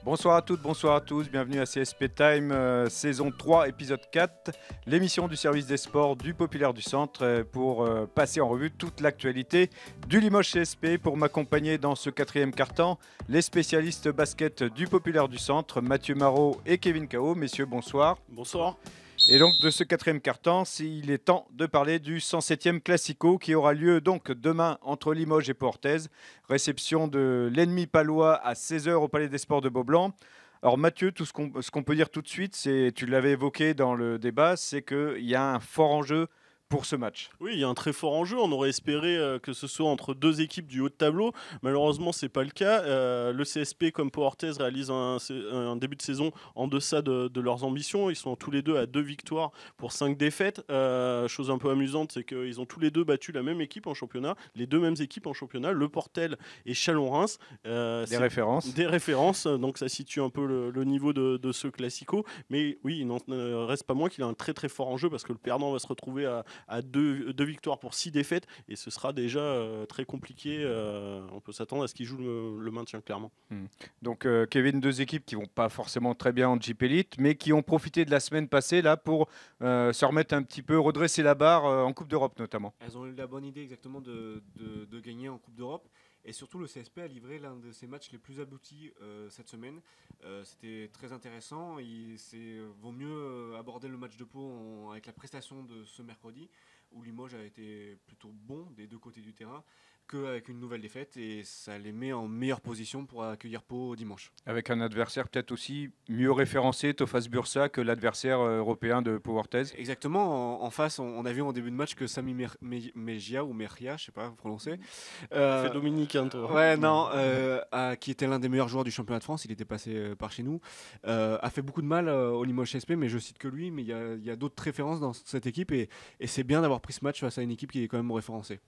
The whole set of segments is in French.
Bonsoir à toutes, bonsoir à tous, bienvenue à CSP Time, saison 3, épisode 4, l'émission du service des sports du Populaire du Centre pour passer en revue toute l'actualité du Limoges CSP. Pour m'accompagner dans ce quatrième quart-temps, les spécialistes basket du Populaire du Centre, Mathieu Marot et Kevin Cao. Messieurs, bonsoir. Bonsoir. Et donc de ce quatrième quart-temps, il est temps de parler du 107e Classico qui aura lieu donc demain entre Limoges et Pau-Orthez. Réception de l'ennemi palois à 16h au Palais des Sports de Beaublanc. Alors Mathieu, tout ce qu'on peut dire tout de suite, c'est, tu l'avais évoqué dans le débat, c'est qu'il y a un fort enjeu pour ce match. Oui, il y a un très fort enjeu. On aurait espéré que ce soit entre deux équipes du haut de tableau. Malheureusement, ce n'est pas le cas. Le CSP, comme Pau-Orthez, réalise un début de saison en deçà de leurs ambitions. Ils sont tous les deux à 2 victoires pour 5 défaites. Chose un peu amusante, c'est qu'ils ont tous les deux battu la même équipe en championnat, les deux mêmes équipes en championnat, Le Portel et Chalon-Reims. Des références. Des références, donc ça situe un peu le niveau de ce classico. Mais oui, il n'en reste pas moins qu'il a un très très fort enjeu parce que le perdant va se retrouver à deux victoires pour 6 défaites et ce sera déjà très compliqué. On peut s'attendre à ce qu'il joue le maintien clairement. Donc Kevin, deux équipes qui vont pas forcément très bien en Jeep Elite, mais qui ont profité de la semaine passée là pour se remettre un petit peu, redresser la barre en Coupe d'Europe notamment. Elles ont eu la bonne idée exactement de gagner en Coupe d'Europe. Et surtout, le CSP a livré l'un de ses matchs les plus aboutis cette semaine. C'était très intéressant. Vaut mieux aborder le match de Pau avec la prestation de ce mercredi, où Limoges a été plutôt bon des deux côtés du terrain, qu'avec une nouvelle défaite. Et ça les met en meilleure position pour accueillir Pau dimanche. Avec un adversaire peut-être aussi mieux référencé, Tofas Bursa, que l'adversaire européen de Pau-Orthez. Exactement. En face, on a vu en début de match que Sami Mejia, ou Merja, je sais pas prononcer. Fait Dominique, hein, toi. Ouais, non, qui était l'un des meilleurs joueurs du championnat de France, il était passé par chez nous, a fait beaucoup de mal au Limoges CSP, mais je cite que lui, mais il y a d'autres références dans cette équipe et c'est bien d'avoir pris ce match face à une équipe qui est quand même référencée.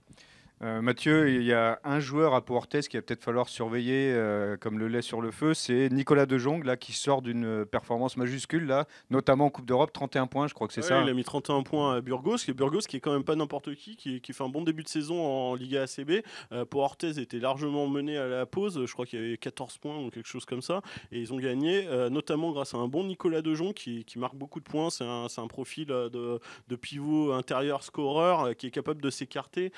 Mathieu, il y a un joueur à Pau-Orthez qu'il va peut-être falloir surveiller comme le lait sur le feu, c'est Nicolas De Jong là, qui sort d'une performance majuscule, là, notamment en Coupe d'Europe, 31 points, je crois que c'est ça. Il a mis 31 points à Burgos qui est quand même pas n'importe qui fait un bon début de saison en Liga ACB. Pau-Orthez était largement mené à la pause, je crois qu'il y avait 14 points ou quelque chose comme ça, et ils ont gagné, notamment grâce à un bon Nicolas De Jong qui marque beaucoup de points. C'est un profil de pivot intérieur scoreur qui est capable de s'écarter.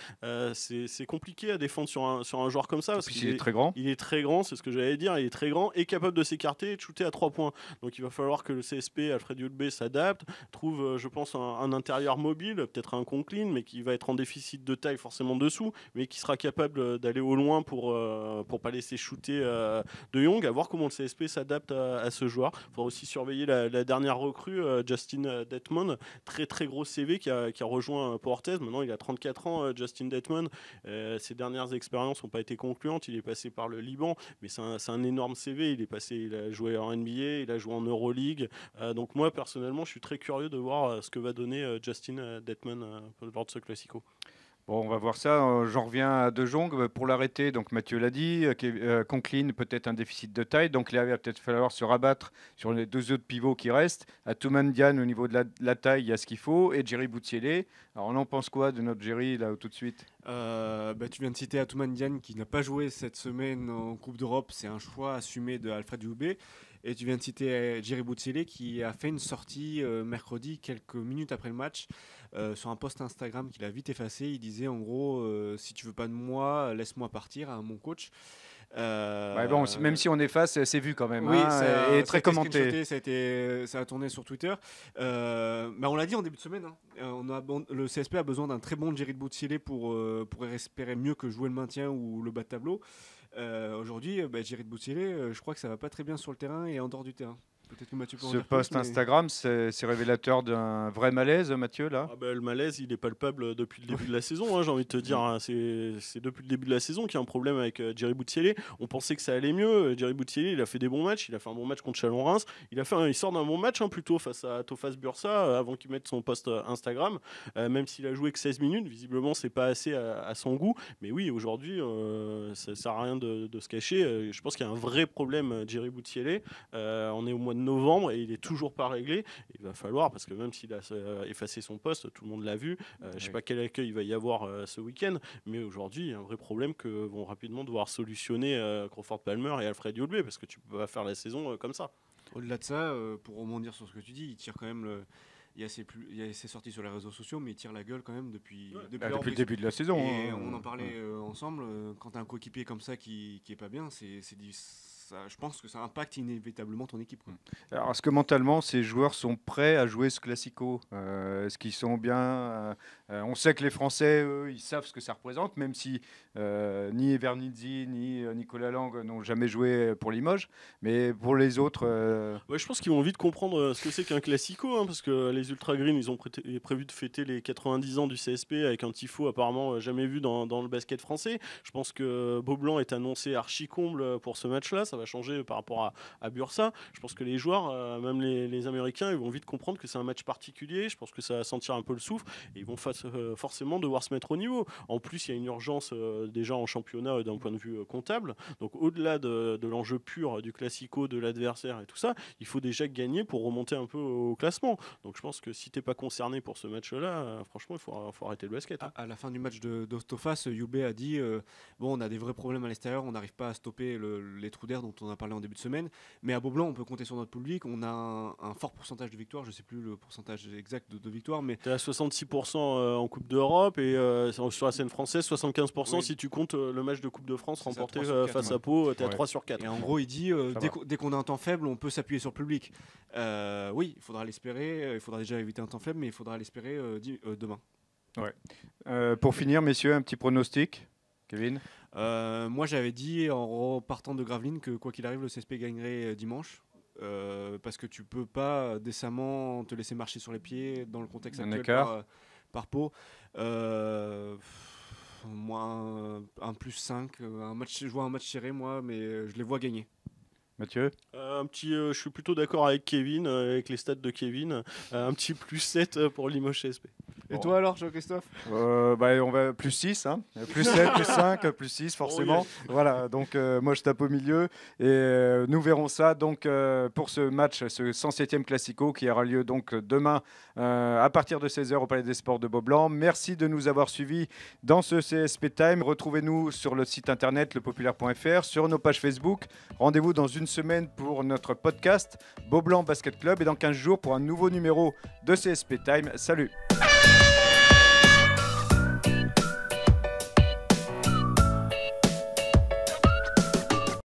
C'est compliqué à défendre sur un joueur comme ça. Parce qu'il est très grand. Il est très grand, c'est ce que j'allais dire. Il est très grand et capable de s'écarter et de shooter à 3 points. Donc il va falloir que le CSP, Alfred Yulbe, s'adapte, trouve, je pense, un intérieur mobile, peut-être un Conklin, mais qui va être en déficit de taille forcément dessous, mais qui sera capable d'aller au loin pour pas laisser shooter De Jong. À voir comment le CSP s'adapte à ce joueur. Il faudra aussi surveiller la dernière recrue, Justin Detmond, très très gros CV qui a rejoint Pau-Orthez. Maintenant il a 34 ans, Justin Detmond. Ses dernières expériences n'ont pas été concluantes. Il est passé par le Liban, mais c'est un énorme CV. Il a joué en NBA, il a joué en Euroleague. Donc moi, personnellement, je suis très curieux de voir ce que va donner Justin Detmond lors de ce Classico. Bon, on va voir ça. J'en reviens à De Jong pour l'arrêter. Donc Mathieu l'a dit, Conklin peut-être un déficit de taille, donc il va peut-être falloir se rabattre sur les deux autres pivots qui restent. À Toumandian, au niveau de la taille, il y a ce qu'il faut, et Jerry Boutsielé. Alors on en pense quoi de notre Jerry là tout de suite? Tu viens de citer Atoumane qui n'a pas joué cette semaine en Coupe d'Europe. C'est un choix assumé de Alfred Yulbe. Et tu viens de citer Jerry Boutsielé qui a fait une sortie mercredi, quelques minutes après le match, sur un post Instagram qu'il a vite effacé. Il disait en gros, si tu veux pas de moi, laisse-moi partir à mon coach. Bon, même si on efface, c'est vu quand même. Oui, hein, et très commenté. Ça a tourné sur Twitter. On l'a dit en début de semaine. Le CSP a besoin d'un très bon Jerry Boutsielé pour espérer mieux que jouer le maintien ou le bas de tableau. Aujourd'hui, Jerry Boutsielé, je crois que ça va pas très bien sur le terrain et en dehors du terrain. Peut-être que Mathieu peut en Ce dire post plus, mais... Instagram, c'est révélateur d'un vrai malaise, Mathieu, là. Le malaise, il est palpable depuis le début de la saison, hein, j'ai envie de te dire. Hein. C'est depuis le début de la saison qu'il y a un problème avec Jerry Boutsielé. On pensait que ça allait mieux. Jerry Boutsielé, il a fait des bons matchs. Il a fait un bon match contre Chalon-Reims. Il sort d'un bon match plutôt face à Tofas Bursa avant qu'il mette son post Instagram. Même s'il a joué que 16 minutes, visiblement, c'est pas assez à son goût. Mais oui, aujourd'hui, ça sert à rien de se cacher. Je pense qu'il y a un vrai problème, Jerry Boutsielé. On est au mois de de novembre et il est toujours pas réglé. Il va falloir, parce que même s'il a effacé son poste, tout le monde l'a vu. Je sais pas quel accueil il va y avoir ce week-end, mais aujourd'hui, il y a un vrai problème que vont rapidement devoir solutionner Crawford Palmer et Alfred Yulbe, parce que tu peux pas faire la saison comme ça. Au-delà de ça, pour rebondir sur ce que tu dis, il tire quand même il y a ses sorties sur les réseaux sociaux, mais il tire la gueule quand même depuis le début de la saison. Et on en parlait ensemble. Quand tu as un coéquipier comme ça qui est pas bien, je pense que ça impacte inévitablement ton équipe. Quoi. Alors, est-ce que mentalement, ces joueurs sont prêts à jouer ce Classico Est-ce qu'ils sont bien on sait que les Français, eux, ils savent ce que ça représente, même si ni Evernizzi ni Nicolas Lang n'ont jamais joué pour Limoges. Mais pour les autres... Ouais, je pense qu'ils vont vite comprendre ce que c'est qu'un Classico, hein, parce que les Ultra Green, ils ont prévu de fêter les 90 ans du CSP avec un tifo apparemment jamais vu dans le basket français. Je pense que Beaublanc est annoncé archi-comble pour ce match-là. Ça va changer par rapport à Bursa. Je pense que les joueurs, même les Américains, ils vont vite comprendre que c'est un match particulier. Je pense que ça va sentir un peu le souffle et ils vont forcément devoir se mettre au niveau. En plus, il y a une urgence déjà en championnat d'un point de vue comptable. Donc au-delà de l'enjeu pur du Classico, de l'adversaire et tout ça, il faut déjà gagner pour remonter un peu au classement. Donc je pense que si t'es pas concerné pour ce match-là, franchement, il faut arrêter le basket. Hein. À la fin du match d'Ostofas, Yube a dit bon, on a des vrais problèmes à l'extérieur, on n'arrive pas à stopper les trous d'air dont on a parlé en début de semaine. Mais à Beaublanc, on peut compter sur notre public. On a un fort pourcentage de victoires. Je sais plus le pourcentage exact de victoires, mais t'es à 66% en Coupe d'Europe et sur la scène française, 75% oui. Si tu comptes le match de Coupe de France remporté face à Pau, t'es à 3 sur 4. Et en gros, il dit dès qu'on a un temps faible, on peut s'appuyer sur le public. Oui, il faudra l'espérer. Il faudra déjà éviter un temps faible, mais il faudra l'espérer demain. Ouais. Pour finir, messieurs, un petit pronostic. Kevin? Moi, j'avais dit en repartant de Gravelines que quoi qu'il arrive, le CSP gagnerait dimanche. Parce que tu peux pas décemment te laisser marcher sur les pieds dans le contexte actuel par Pau. Moi, un plus 5, je vois un match serré, moi, mais je les vois gagner. Mathieu? Je suis plutôt d'accord avec Kevin, avec les stats de Kevin. Un petit plus 7 pour Limoges CSP. Et toi alors, Jean-Christophe? On va plus 6, hein. Plus 7, plus 5, plus 6 forcément. Oh yeah. Voilà, donc moi je tape au milieu et nous verrons ça donc pour ce match, ce 107e Classico qui aura lieu donc demain à partir de 16h au Palais des Sports de Beaublanc. Merci de nous avoir suivis dans ce CSP Time. Retrouvez-nous sur le site internet lepopulaire.fr, sur nos pages Facebook. Rendez-vous dans une semaine pour notre podcast Beaublanc Basket Club et dans 15 jours pour un nouveau numéro de CSP Time. Salut!